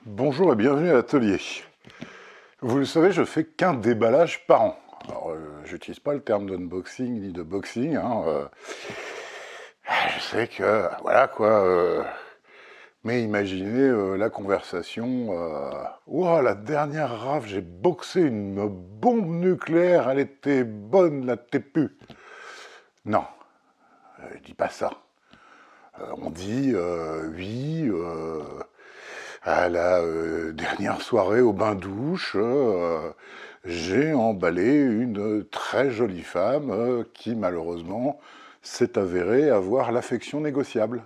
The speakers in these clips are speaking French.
Bonjour et bienvenue à l'atelier. Vous le savez, je fais qu'un déballage par an. Alors, j'utilise pas le terme d'unboxing ni de boxing. Je sais que, voilà quoi. Mais imaginez la conversation. Ouah, la dernière rafle, j'ai boxé une bombe nucléaire, elle était bonne, la TPU. Non, je dis pas ça. On dit oui. À la dernière soirée au bain-douche, j'ai emballé une très jolie femme qui malheureusement s'est avérée avoir l'affection négociable.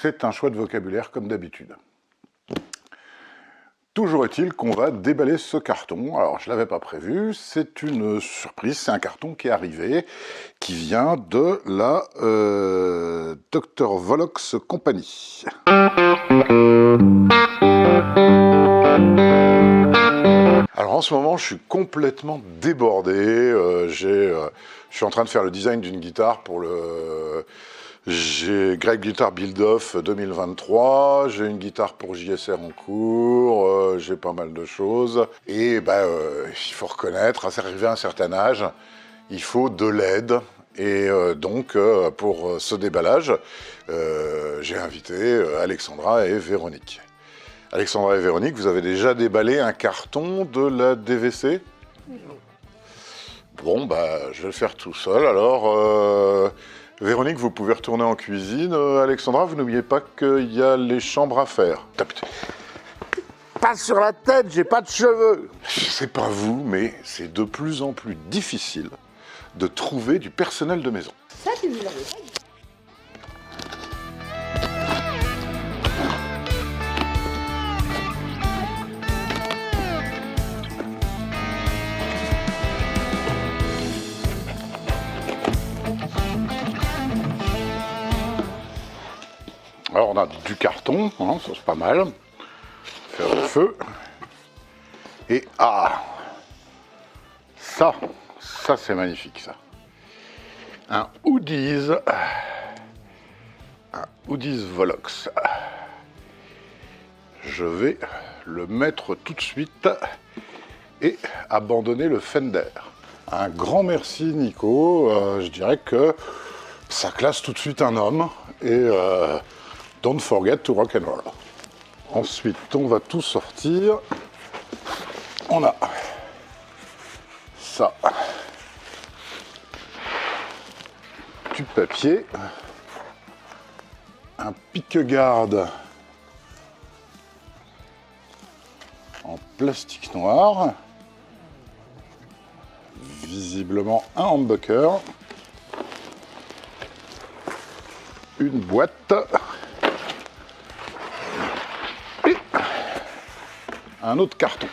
C'est un choix de vocabulaire comme d'habitude. Toujours est-il qu'on va déballer ce carton. Alors je ne l'avais pas prévu, c'est une surprise, c'est un carton qui est arrivé, qui vient de la Dr. Volox Company. Alors en ce moment, je suis complètement débordé. Je suis en train de faire le design d'une guitare pour le... J'ai Greg Guitar Build Off 2023, j'ai une guitare pour JSR en cours, j'ai pas mal de choses. Et il faut reconnaître, arrivé à un certain âge, il faut de l'aide. Et donc, pour ce déballage, j'ai invité Alexandra et Véronique. Alexandra et Véronique, vous avez déjà déballé un carton de la DVC? Bon, je vais le faire tout seul. Alors, Véronique, vous pouvez retourner en cuisine. Alexandra, vous n'oubliez pas qu'il y a les chambres à faire. Pas sur la tête, j'ai pas de cheveux. C'est pas vous, mais c'est de plus en plus difficile de trouver du personnel de maison. Ça, tu nous l'avais pas dit. Alors on a du carton, hein, ça c'est pas mal. Faire le feu. Et ça c'est magnifique ça. Un Hoodies Volox. Je vais le mettre tout de suite et abandonner le Fender. Un grand merci Nico, je dirais que ça classe tout de suite un homme et don't forget to rock and roll. Ensuite, on va tout sortir. On a ça, du papier, un pique-garde en plastique noir, visiblement un humbucker, une boîte et un autre carton.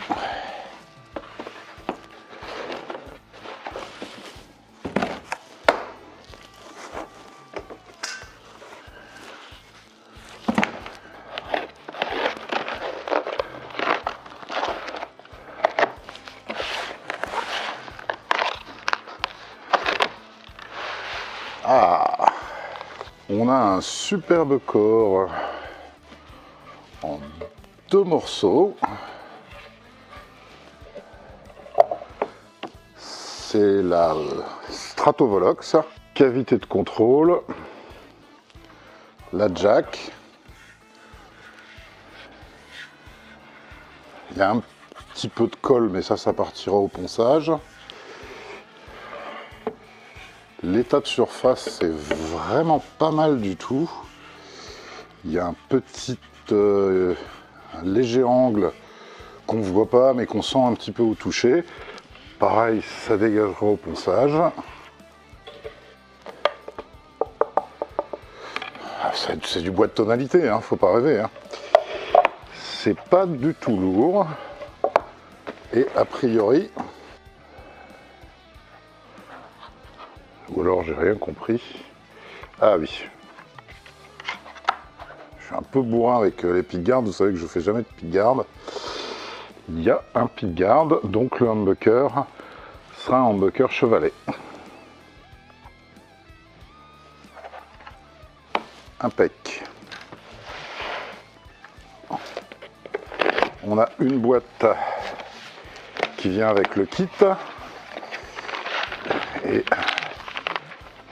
On a un superbe corps en 2 morceaux. C'est la Stratovolox, cavité de contrôle, la jack. Il y a un petit peu de colle, mais ça partira au ponçage. L'état de surface, c'est vraiment pas mal du tout. Il y a un léger angle qu'on ne voit pas, mais qu'on sent un petit peu au toucher. Pareil, ça dégagera au ponçage. C'est du bois de tonalité, hein, faut pas rêver. Hein. C'est pas du tout lourd. Et a priori... Ou alors j'ai rien compris. Ah oui. Je suis un peu bourrin avec les pick-guards. Vous savez que je fais jamais de pick-guard. Il y a un pick-guard, donc le humbucker sera un humbucker chevalet. Impec. On a une boîte qui vient avec le kit. Et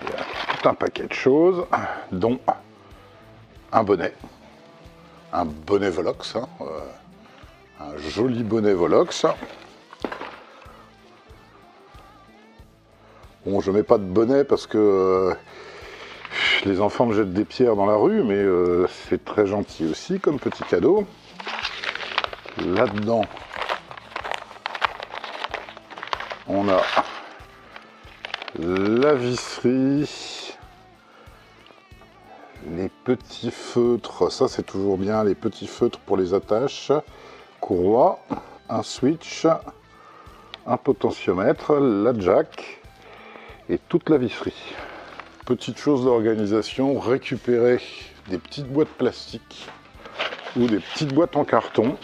il y a tout un paquet de choses, dont un bonnet Volox, hein, un joli bonnet Volox. Bon, je mets pas de bonnet parce que les enfants me jettent des pierres dans la rue, mais c'est très gentil aussi comme petit cadeau. Là-dedans, on a la visserie, les petits feutres, ça c'est toujours bien, les petits feutres pour les attaches, courroie, un switch, un potentiomètre, la jack et toute la visserie. Petite chose d'organisation, récupérer des petites boîtes plastiques ou des petites boîtes en carton.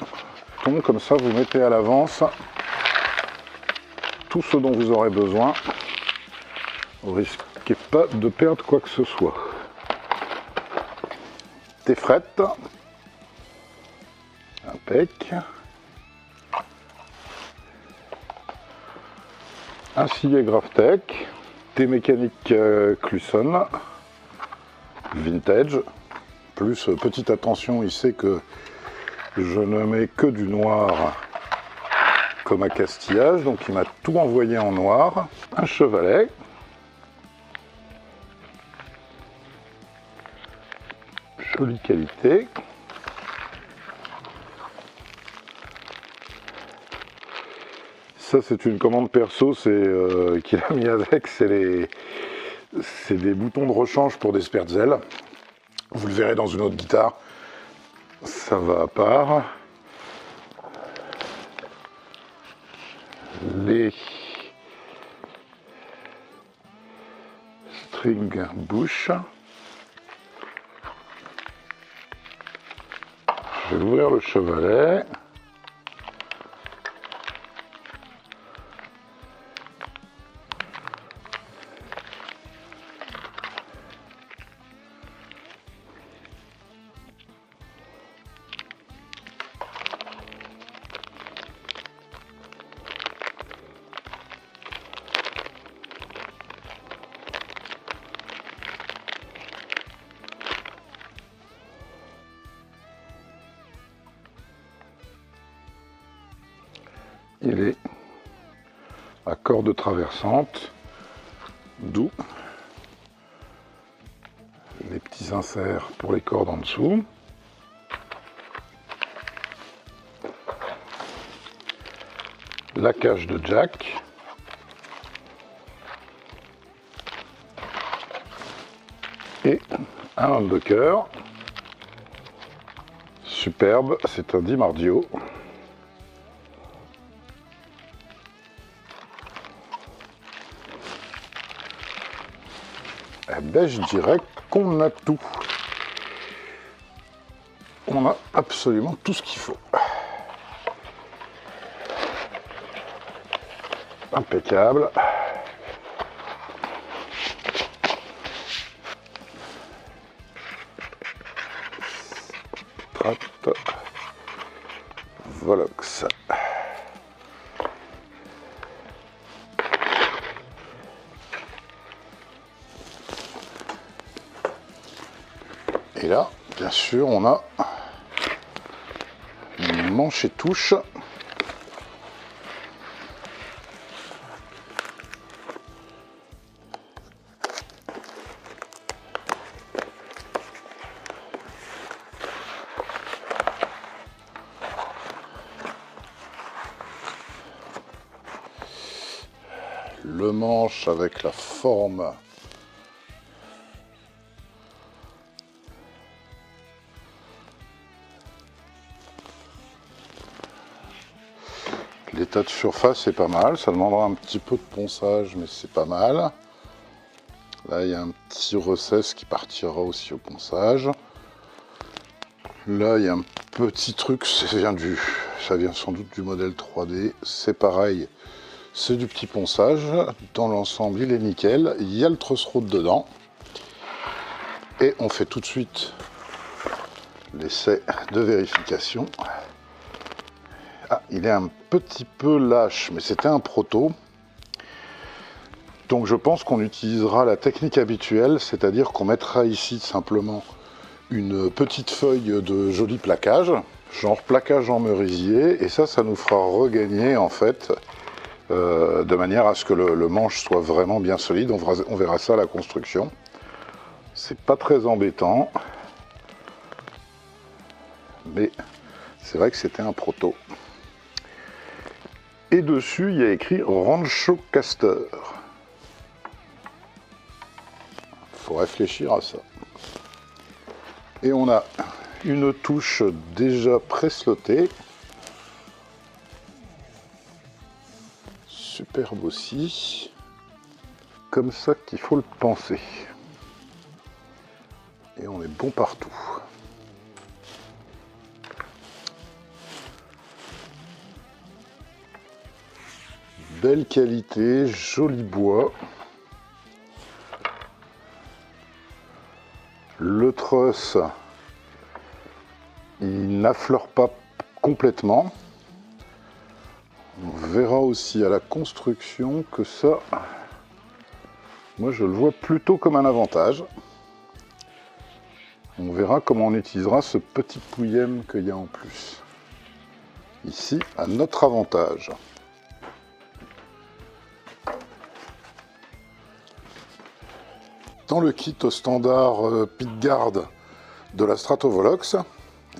Comme ça, vous mettez à l'avance tout ce dont vous aurez besoin. Vous ne risquez pas de perdre quoi que ce soit. Des frettes, impec, un sillet Graphtec, des mécaniques Clusson, vintage, plus petite attention, il sait que je ne mets que du noir comme accastillage, donc il m'a tout envoyé en noir, un chevalet, jolie qualité. Ça c'est une commande perso, c'est qu'il a mis avec, c'est des boutons de rechange pour des Spertzel. Vous le verrez dans une autre guitare, ça va à part. Les string bouche. Je vais ouvrir le chevalet. Il est à corde traversante, d'où les petits inserts pour les cordes en dessous. La cage de jack. Et un humbucker. Superbe, c'est un Dimardio. Eh ben, je dirais qu'on a tout. On a absolument tout ce qu'il faut. Impeccable. Strat Volox. Et là, bien sûr, on a une manche et touche. Le manche avec la forme l'état de surface est pas mal, ça demandera un petit peu de ponçage mais c'est pas mal. Là il y a un petit recess qui partira aussi au ponçage. Là il y a un petit truc, ça vient sans doute du modèle 3D, c'est pareil. C'est du petit ponçage, dans l'ensemble il est nickel, il y a le truss rod dedans. Et on fait tout de suite l'essai de vérification. il est un petit peu lâche, mais c'était un proto. Donc je pense qu'on utilisera la technique habituelle, c'est-à-dire qu'on mettra ici simplement une petite feuille de joli plaquage, genre plaquage en merisier, et ça nous fera regagner en fait, de manière à ce que le manche soit vraiment bien solide. On verra ça à la construction. C'est pas très embêtant, mais c'est vrai que c'était un proto. Et dessus, il y a écrit Rancho Caster. Faut réfléchir à ça. Et on a une touche déjà pré-slotée. Superbe aussi. Comme ça qu'il faut le penser. Et on est bon partout. Belle qualité, joli bois. Le truss, il n'affleure pas complètement. On verra aussi à la construction que ça, moi je le vois plutôt comme un avantage. On verra comment on utilisera ce petit pouillème qu'il y a en plus. Ici, à notre avantage. Dans le kit au standard pickguard de la Stratovolox,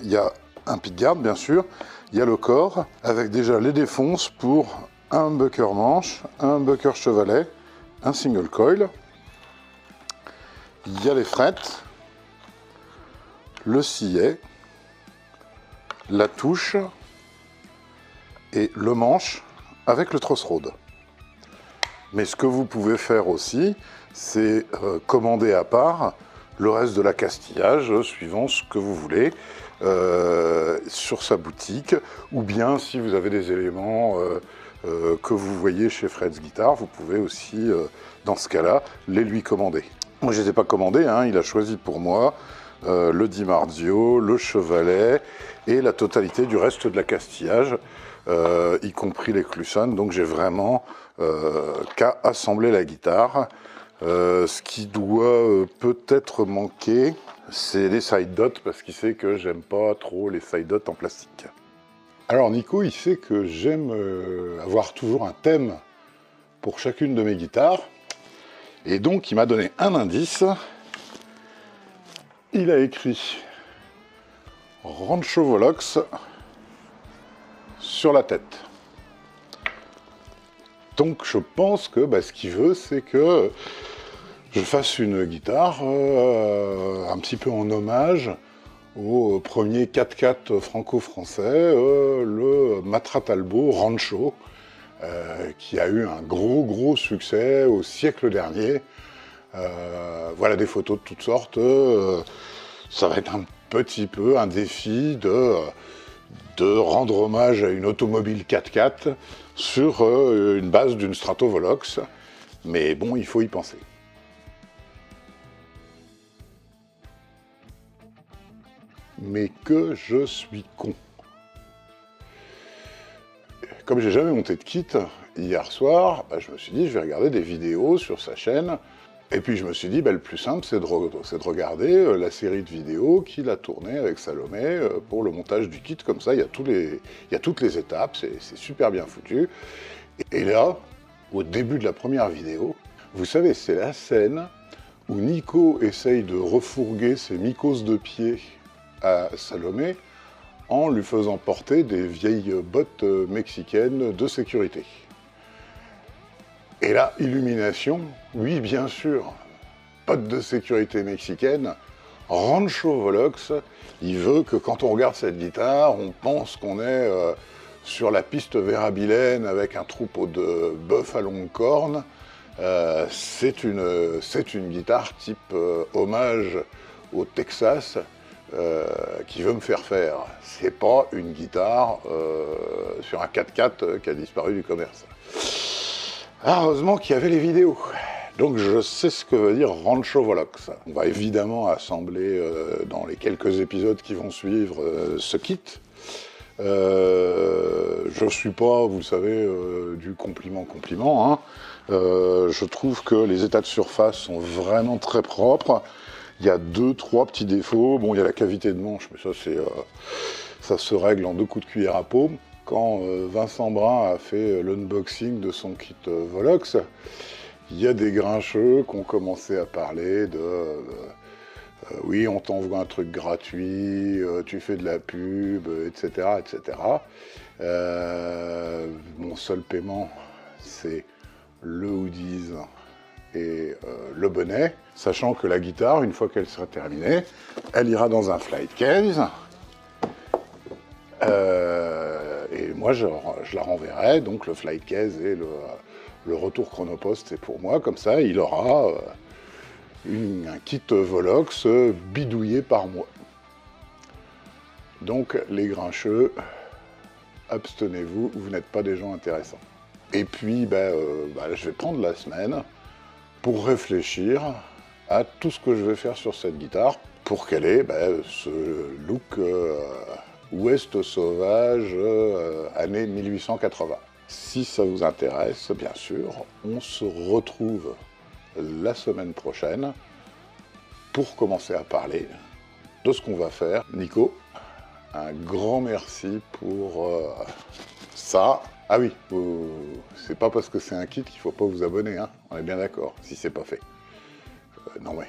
il y a un pickguard bien sûr, il y a le corps avec déjà les défonces pour un humbucker manche, un humbucker chevalet, un single coil. Il y a les frettes, le sillet, la touche et le manche avec le truss rod. Mais ce que vous pouvez faire aussi, c'est commander à part le reste de l'accastillage suivant ce que vous voulez sur sa boutique, ou bien si vous avez des éléments que vous voyez chez Fred's Guitar, vous pouvez aussi dans ce cas-là les lui commander. Moi je ne les ai pas commandés, hein, il a choisi pour moi le Di Marzio, le chevalet et la totalité du reste de l'accastillage, y compris les Kluson, donc j'ai vraiment qu'à assembler la guitare. Ce qui doit peut-être manquer, c'est les side dots, parce qu'il sait que j'aime pas trop les side dots en plastique. Alors Nico, il sait que j'aime avoir toujours un thème pour chacune de mes guitares, et donc il m'a donné un indice. Il a écrit Rancho Volox sur la tête. Donc je pense que ce qu'il veut, c'est que je fasse une guitare un petit peu en hommage au premier 4x4 franco-français, le Matra Talbot Rancho, qui a eu un gros succès au siècle dernier. Voilà des photos de toutes sortes. Ça va être un petit peu un défi de rendre hommage à une automobile 4x4 sur une base d'une Stratovolox. Mais bon, il faut y penser. Mais que je suis con. Comme j'ai jamais monté de kit, hier soir, je me suis dit, je vais regarder des vidéos sur sa chaîne. Et puis je me suis dit, le plus simple, c'est de regarder la série de vidéos qu'il a tourné avec Salomé pour le montage du kit. Comme ça, il y a toutes les étapes, c'est super bien foutu. Et là, au début de la première vidéo, vous savez, c'est la scène où Nico essaye de refourguer ses mycoses de pied à Salomé en lui faisant porter des vieilles bottes mexicaines de sécurité. Et là, illumination, oui bien sûr, bottes de sécurité mexicaine, Rancho Volox, il veut que quand on regarde cette guitare, on pense qu'on est sur la piste vérabilaine avec un troupeau de bœufs à longue corne. C'est une guitare type hommage au Texas qui veut me faire faire. C'est pas une guitare sur un 4x4 qui a disparu du commerce. Heureusement qu'il y avait les vidéos. Donc je sais ce que veut dire Rancho Volox. On va évidemment assembler dans les quelques épisodes qui vont suivre ce kit. Je ne suis pas, vous le savez, du compliment, hein. Je trouve que les états de surface sont vraiment très propres. Il y a 2-3 petits défauts. Bon, il y a la cavité de manche, mais ça se règle en 2 coups de cuillère à peau. Quand Vincent Brun a fait l'unboxing de son kit Volox, il y a des grincheux qui ont commencé à parler de oui, on t'envoie un truc gratuit, tu fais de la pub, etc. etc. Mon seul paiement, c'est le hoodies et le bonnet, sachant que la guitare, une fois qu'elle sera terminée, elle ira dans un flight case. Et moi, je la renverrai, donc le flight case et le retour chronopost, c'est pour moi, comme ça, il aura un kit Volox bidouillé par mois. Donc, les grincheux, abstenez-vous, vous n'êtes pas des gens intéressants. Et puis, je vais prendre la semaine pour réfléchir à tout ce que je vais faire sur cette guitare pour qu'elle ait ce look ouest sauvage année 1880. Si ça vous intéresse, bien sûr, on se retrouve la semaine prochaine pour commencer à parler de ce qu'on va faire. Nico, un grand merci pour ça. Ah oui, c'est pas parce que c'est un kit qu'il faut pas vous abonner, hein. On est bien d'accord, si c'est pas fait. Non mais...